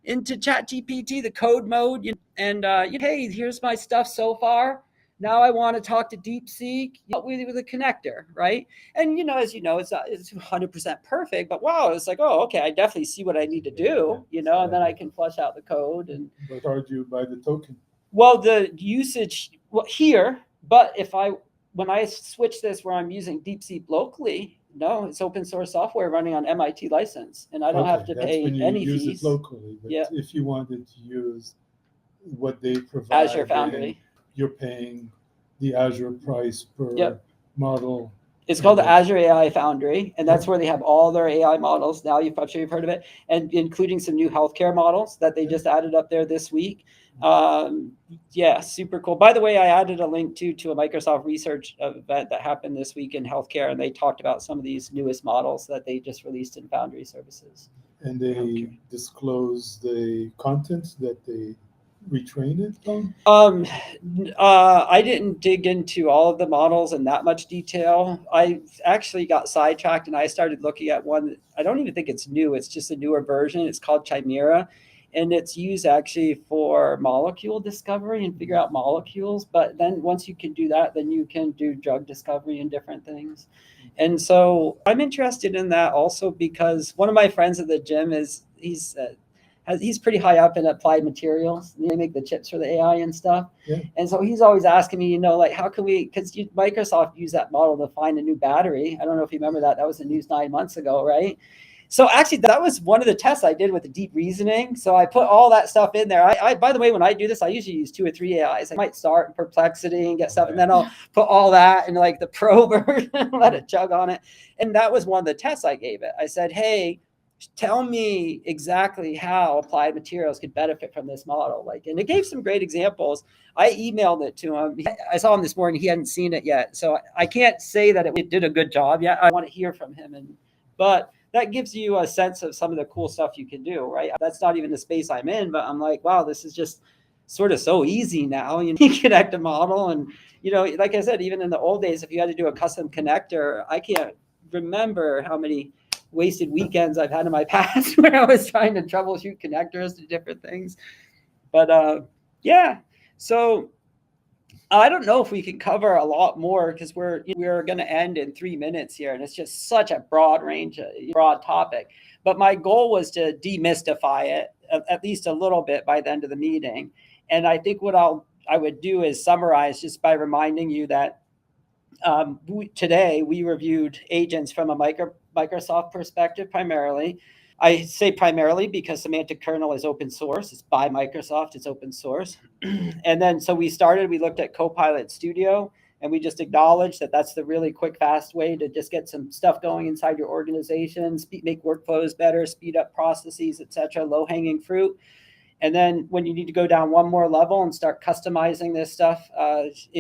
into ChatGPT, the code mode, and hey, here's my stuff so far. Now I want to talk to DeepSeek with a connector, right? And as you know, it's 100% perfect, but wow, it's like, oh, okay, I definitely see what I need to do, and then I can flush out the code. And but are you by the token? Well, the usage here, but when I switch this where I'm using DeepSeek locally, no, it's open source software running on MIT license, and I don't have to pay any fees. Use it locally, but if you wanted to use what they provide, Azure Foundry, you're paying the Azure price per model. It's called the Azure AI Foundry, and that's where they have all their AI models. Now, I'm sure you've heard of it, and including some new healthcare models that they just added up there this week. Super cool. By the way, I added a link to a Microsoft research event that happened this week in healthcare, and they talked about some of these newest models that they just released in Foundry services. And they disclose the content that they retrain it on? I didn't dig into all of the models in that much detail. I actually got sidetracked and I started looking at one. I don't even think it's new. It's just a newer version. It's called Chimera, and it's used actually for molecule discovery and figure out molecules. But then once you can do that, then you can do drug discovery and different things. And so I'm interested in that also because one of my friends at the gym he's pretty high up in applied materials. They make the chips for the AI and stuff. Yeah. And so he's always asking me, like, how can we, because Microsoft used that model to find a new battery. I don't know if you remember that. That was the news 9 months ago, right? So actually, that was one of the tests I did with the deep reasoning. So I put all that stuff in there. I by the way, when I do this, I usually use 2 or 3 AIs. I might start in Perplexity and get stuff, and then I'll put all that in like the Pro version and let it chug on it. And that was one of the tests I gave it. I said, hey, tell me exactly how applied materials could benefit from this model. And it gave some great examples. I emailed it to him. I saw him this morning. He hadn't seen it yet. So I can't say that it did a good job yet. I want to hear from him. But that gives you a sense of some of the cool stuff you can do, right? That's not even the space I'm in, but I'm like, wow, this is just sort of so easy now. You connect a model and, like I said, even in the old days, if you had to do a custom connector, I can't remember how many wasted weekends I've had in my past where I was trying to troubleshoot connectors to different things. But yeah, so I don't know if we can cover a lot more because we're going to end in 3 minutes here, and it's just such a broad range, broad topic. But my goal was to demystify it at least a little bit by the end of the meeting. And I think what I would do is summarize just by reminding you that today we reviewed agents from a Microsoft perspective primarily. I say primarily because Semantic Kernel is open source. It's by Microsoft. It's open source. And then so we looked at Copilot Studio, and we just acknowledged that that's the really quick, fast way to just get some stuff going inside your organization, make workflows better, speed up processes, etc., low-hanging fruit. And then when you need to go down one more level and start customizing this stuff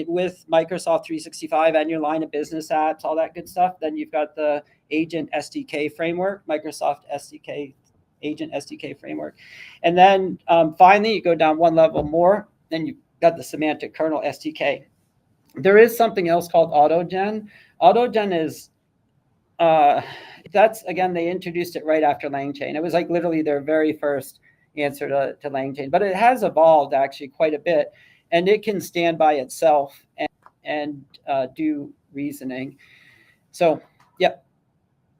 with Microsoft 365 and your line of business apps, all that good stuff, then you've got the Agent SDK framework, Microsoft SDK, Agent SDK framework. And then finally, you go down one level more, then you've got the Semantic Kernel SDK. There is something else called AutoGen. AutoGen is, again, they introduced it right after LangChain. It was like literally their very first answer to LangChain, but it has evolved actually quite a bit, and it can stand by itself and do reasoning. So, yep,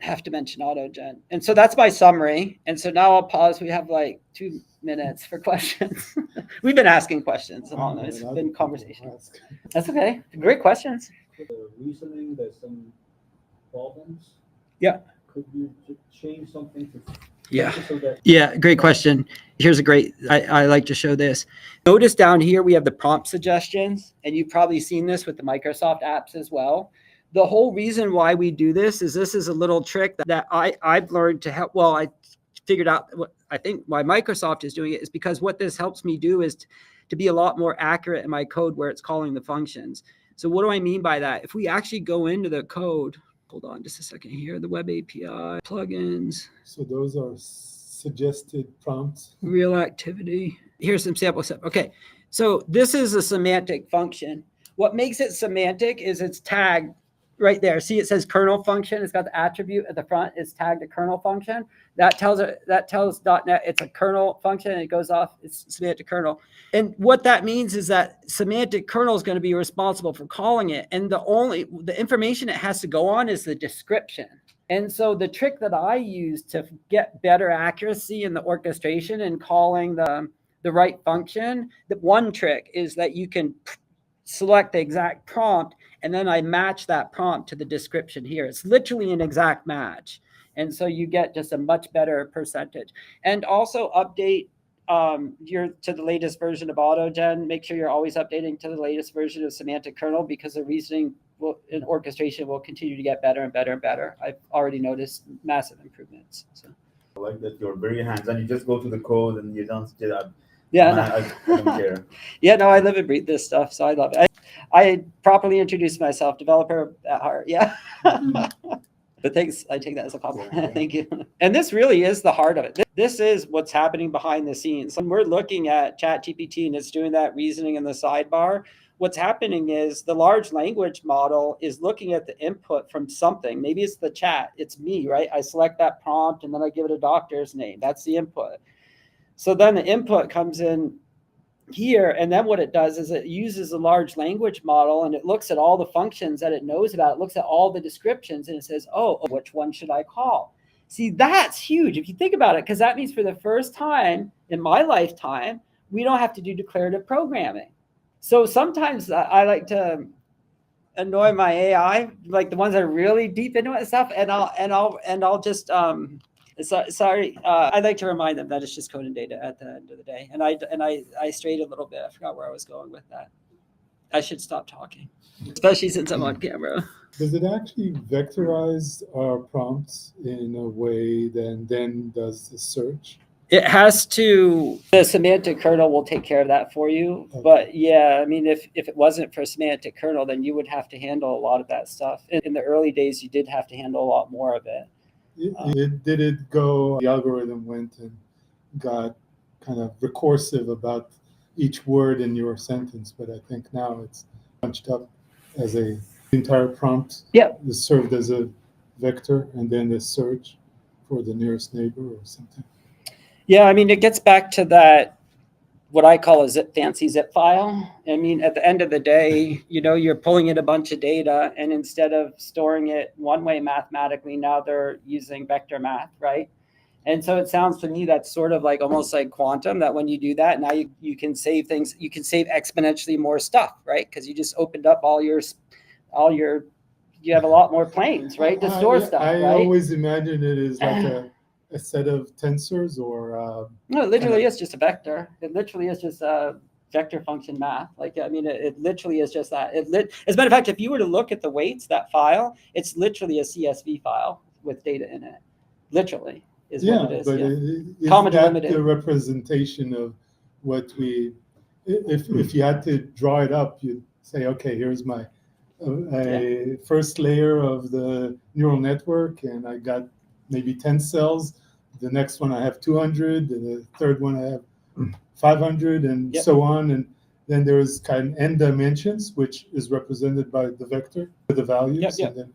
have to mention AutoGen. And so that's my summary. And so now I'll pause. We have like 2 minutes for questions. We've been asking questions along this. It's been conversation. That's okay. Great questions. For the reasoning, there's some problems. Yeah. Could you change something to? Yeah, great question. Here's I like to show this. Notice down here we have the prompt suggestions, and you've probably seen this with the Microsoft apps as well. The whole reason why we do this is a little trick that I've learned to help. Well, I figured out what I think why Microsoft is doing it is because what this helps me do is to be a lot more accurate in my code where it's calling the functions. So what do I mean by that? If we actually go into the code, hold on just a second here, the web API, plugins. So those are suggested prompts. Real activity. Here's some sample stuff. Okay, so this is a semantic function. What makes it semantic is it's tagged right there. See, it says kernel function. It's got the attribute at the front. It's tagged a kernel function. That tells .NET it's a kernel function, and it goes off. It's semantic kernel. And what that means is that semantic kernel is going to be responsible for calling it. And the information it has to go on is the description. And so the trick that I use to get better accuracy in the orchestration and calling the right function, the one trick is that you can select the exact prompt, and then I match that prompt to the description here. It's literally an exact match. And so you get just a much better percentage. And also update to the latest version of AutoGen. Make sure you're always updating to the latest version of Semantic Kernel, because the reasoning and orchestration will continue to get better and better and better. I've already noticed massive improvements. So. I like that you're very hands-on. You just go to the code and you don't do that. Yeah, I don't care. Yeah, no, I live and breathe this stuff, so I love it. I properly introduced myself, developer at heart. Yeah. But thanks, I take that as a compliment. Thank you. And this really is the heart of it. This is what's happening behind the scenes. When we're looking at ChatGPT and it's doing that reasoning in the sidebar, what's happening is the large language model is looking at the input from something. Maybe it's the chat, it's me, right? I select that prompt and then I give it a doctor's name. That's the input. So then the input comes in here, and then what it does is it uses a large language model and it looks at all the functions that it knows about. It looks at all the descriptions and it says, oh, which one should I call? See, that's huge if you think about it, because that means for the first time in my lifetime, we don't have to do declarative programming. So sometimes I like to annoy my AI, like the ones that are really deep into it and stuff, and I'll just sorry, I'd like to remind them that it's just code and data at the end of the day. And I strayed a little bit. I forgot where I was going with that. I should stop talking, especially since I'm on camera. Does it actually vectorize our prompts in a way that then does the search? It has to. The semantic kernel will take care of that for you. Okay. But yeah, I mean, if it wasn't for semantic kernel, then you would have to handle a lot of that stuff. In the early days, you did have to handle a lot more of it. Did it go, the algorithm went and got kind of recursive about each word in your sentence, but I think now it's bunched up as a entire prompt. Yep. Is served as a vector and then the search for the nearest neighbor or something. Yeah, I mean, it gets back to that, what I call a fancy zip file. I mean, at the end of the day, you know, you're pulling in a bunch of data, and instead of storing it one way mathematically, now they're using vector math, right? And so it sounds to me that's sort of like almost like quantum, that when you do that, now you can save things, you can save exponentially more stuff, right? Because you just opened up you have a lot more planes, right, to store stuff, I right? always imagine it as like a set of tensors or no, it literally is just a vector. It literally is just a vector function math. Like, I mean, it literally is just that. As a matter of fact, if you were to look at the weights, that file, it's literally a CSV file with data in it. Literally is what it is. but Yeah. is Common that limited. the representation of what we, if you had to draw it up, you'd say, okay, here's my first layer of the neural network, and I got maybe 10 cells. The next one I have 200, and the third one I have 500, and Yep. so on. And then there's kind of n dimensions, which is represented by the vector, the values. Yep. And then,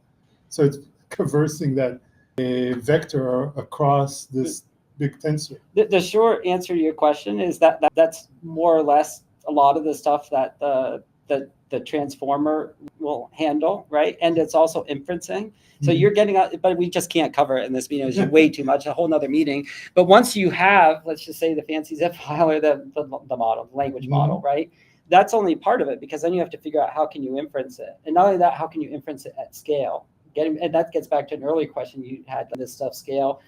so it's traversing that vector across this big tensor. The short answer to your question is that's more or less a lot of the stuff that the transformer will handle, right? And it's also inferencing. So you're getting out, but we just can't cover it in this meeting. It's way too much, a whole nother meeting. But once you have, let's just say, the fancy zip file or the model, the language model, right? That's only part of it, because then you have to figure out how can you inference it. And not only that, how can you inference it at scale? And that gets back to an earlier question you had, this stuff scale.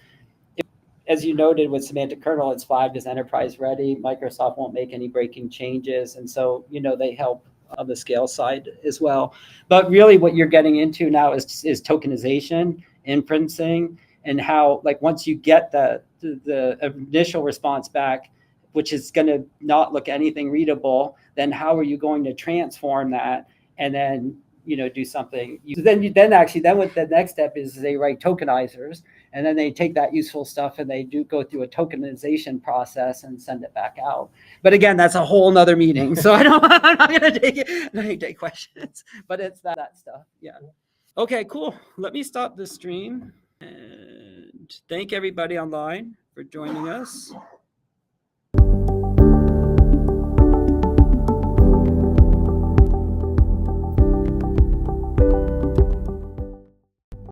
As you noted with semantic kernel, it's 5 is enterprise ready. Microsoft won't make any breaking changes. And so, you know, they help on the scale side as well. But really what you're getting into now is tokenization, inferencing, and how, like, once you get the initial response back, which is going to not look anything readable, then how are you going to transform that and then, you know, do something? Then what the next step is they write tokenizers, and then they take that useful stuff and they do go through a tokenization process and send it back out. But again, that's a whole nother meeting. So I'm not going to take questions, but it's that stuff. Yeah. Okay, cool. Let me stop the stream and thank everybody online for joining us.